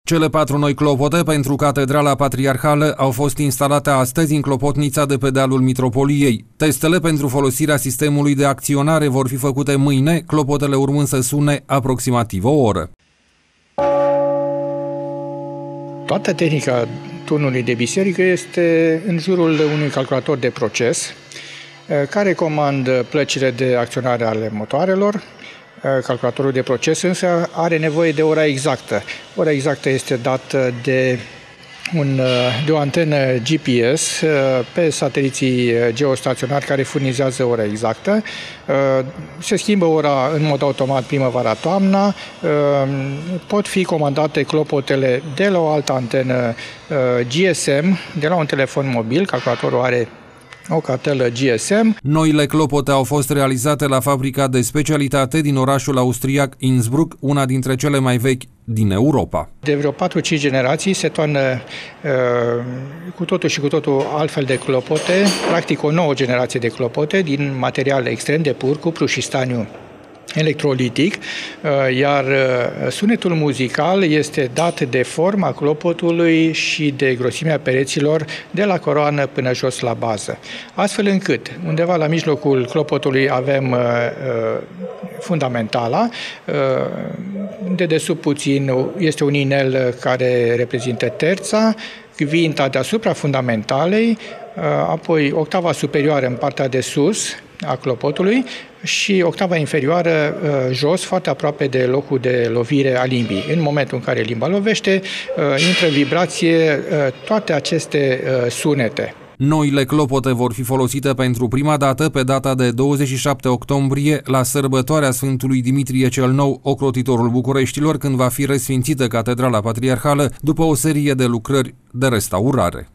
Cele 4 noi clopote pentru Catedrala Patriarhală au fost instalate astăzi în clopotnița de pe dealul Mitropoliei. Testele pentru folosirea sistemului de acționare vor fi făcute mâine, clopotele urmând să sune aproximativ o oră. Toată tehnica turnului de biserică este în jurul unui calculator de proces care comandă plăcile de acționare ale motoarelor. Calculatorul de proces însă are nevoie de ora exactă. Ora exactă este dată de o antenă GPS pe sateliții geostaționari care furnizează ora exactă. Se schimbă ora în mod automat primăvara-toamna. Pot fi comandate clopotele de la o altă antenă GSM, de la un telefon mobil. Calculatorul are o cartelă GSM. Noile clopote au fost realizate la fabrica de specialitate din orașul austriac Innsbruck, una dintre cele mai vechi din Europa. De vreo 4-5 generații se toarnă cu totul și cu totul altfel de clopote, practic o nouă generație de clopote din material extrem de pur, cupru și staniu electrolitic, iar sunetul muzical este dat de forma clopotului și de grosimea pereților de la coroană până jos la bază. Astfel încât, undeva la mijlocul clopotului avem fundamentala, de desubt puțin este un inel care reprezintă terța, quinta deasupra fundamentalei, apoi octava superioară în partea de sus a clopotului și octava inferioară jos, foarte aproape de locul de lovire a limbii. În momentul în care limba lovește, intră în vibrație toate aceste sunete. Noile clopote vor fi folosite pentru prima dată pe data de 27 octombrie la sărbătoarea Sfântului Dimitrie cel Nou, ocrotitorul Bucureștilor, când va fi resfințită Catedrala Patriarhală după o serie de lucrări de restaurare.